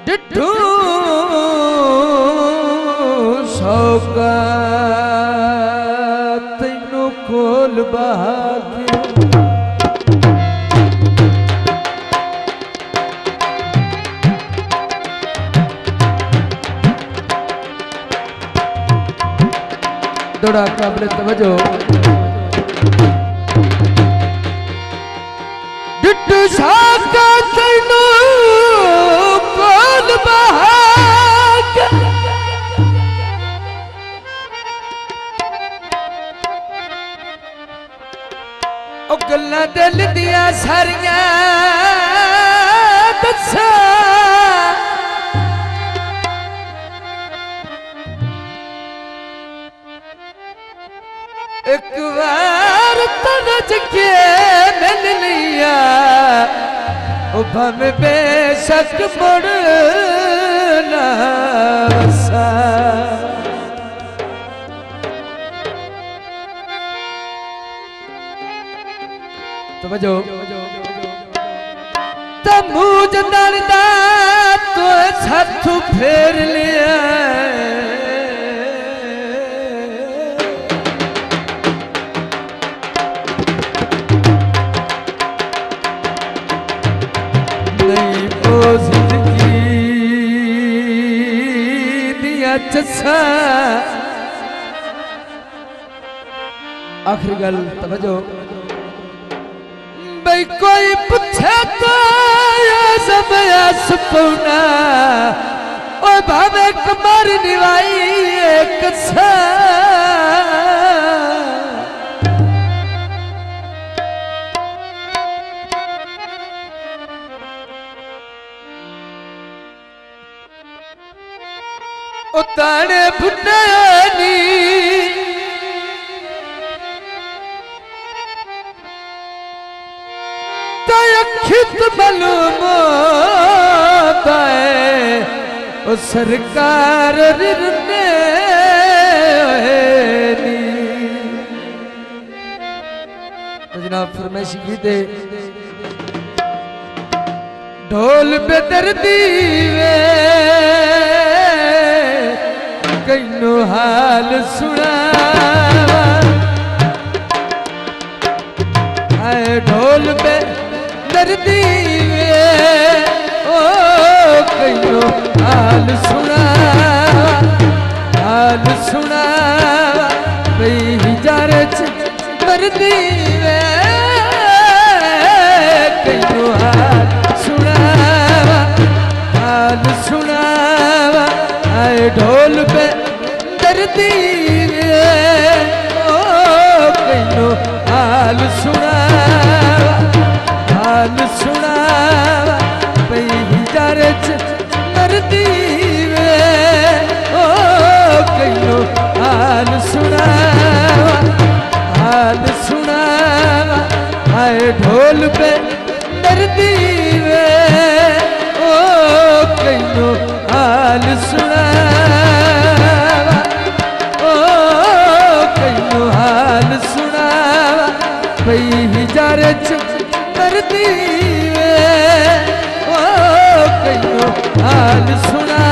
डिठू सौगात तैनू खोल भाग्य थोड़ा काबिल तवज्जो डिठू सौगात तैनू खोल भाग्य ओ गल्लां दिल दियां सारियां दस्सा एक बार तनज के मिल लिया ओ भावे बेशक मुड़ ना वसा तवज्जो तमूज नलदा तो साथू फेर लिया नहीं वो जिंदगी दिया चस्सा आखिरी गल तवज्जो भाई कोई पूछे तो समय सुपना ओ भावे कमर निवाई एक सा उतारे भुनानी खित मालूम ओ सरकार ने तो जनाब फरमाइश की दे ढोल पे दर्दी वे कइनो हाल सुना आए ढोल पे दर्दी वे ओ कइनो हाल सुना भई हिजारे च दर्दी वे कइनो हाल सुना आए ढोल पे दर्दी वे ओ कइनो हाल सुना भई हिजारे च दर्दी वे ओ कइनो हाल सुना आए ढोल पे दर्दी वे ओ कइनो हाल सुना भई हिजारे च दर्दी वे ओ कइनो हाल सुना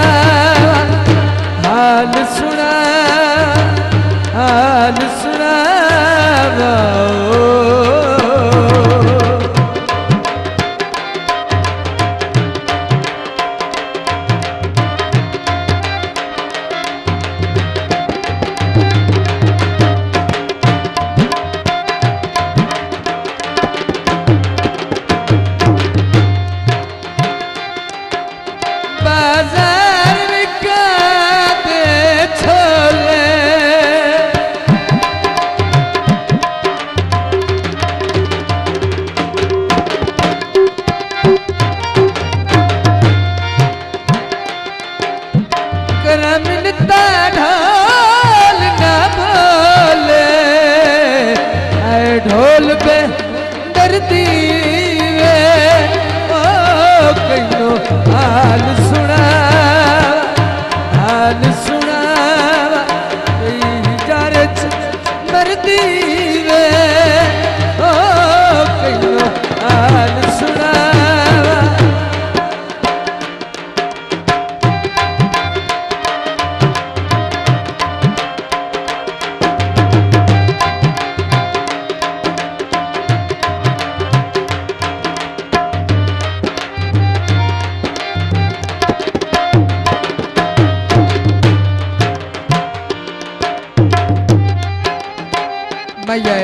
मैया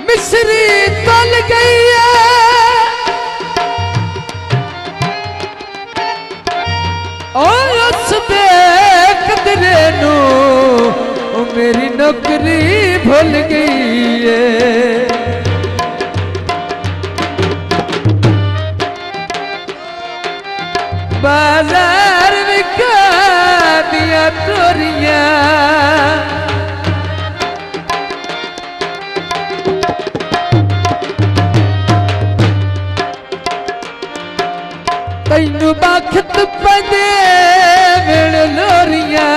मिश्री तल गई है और उस बेकदरे नू मेरी नौकरी भूल गई है। बाजार विका दिया तोरिया तैनू बाखत पदे मेड़ लोरिया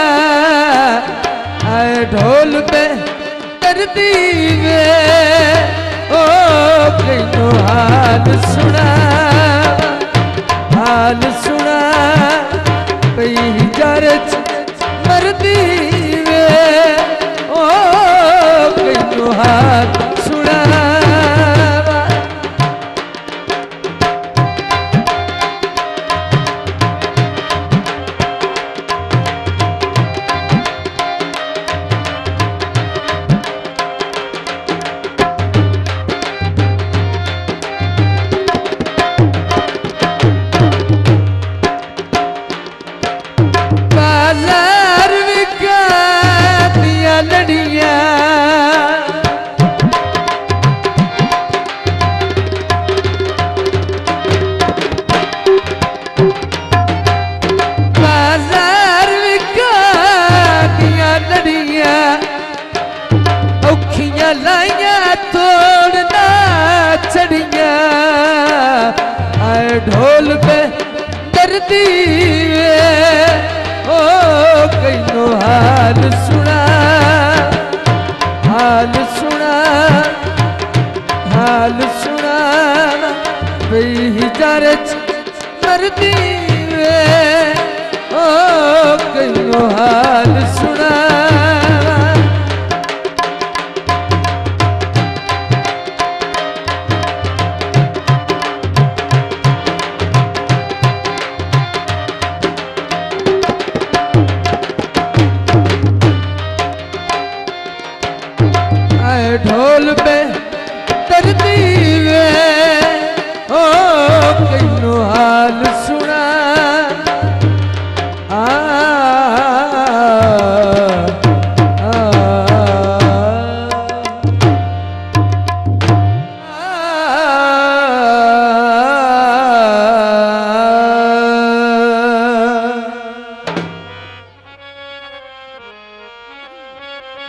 आए ढोल पे दर्दी वे ओ कईनो हाल सुना कई जरच मरदी वे ओ कईनो हाल सुना ढोल पे दर्दी वे ओ कईनो हाल सुना बई जरच मरदी वे ओ कईनो हाल सुना ढोल पे दर्दी वे ओ कईनो हाल सुना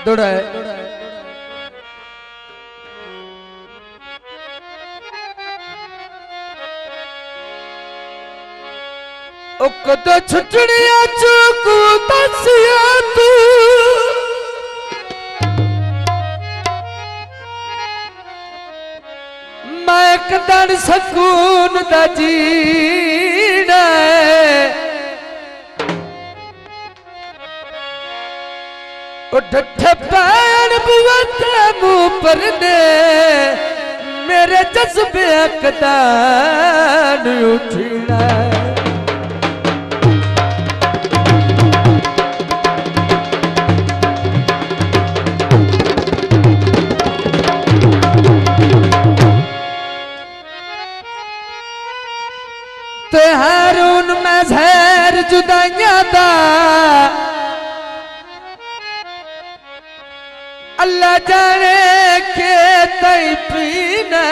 दौड़ा है कदों छुटनिया चूकू दसिया तू मैं कदन सकून दा जीना ठठे पैन बुवते मुंह पर दे मेरे जज्बे कदान उठना ते हारून में जहर जुदाइयां दा अल्लाह जाने के तई पीने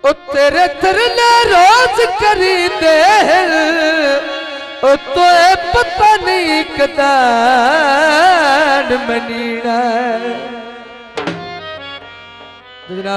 ओ तेरे तरले रोज करी दे ओ तो पता नहीं कदान मनीना।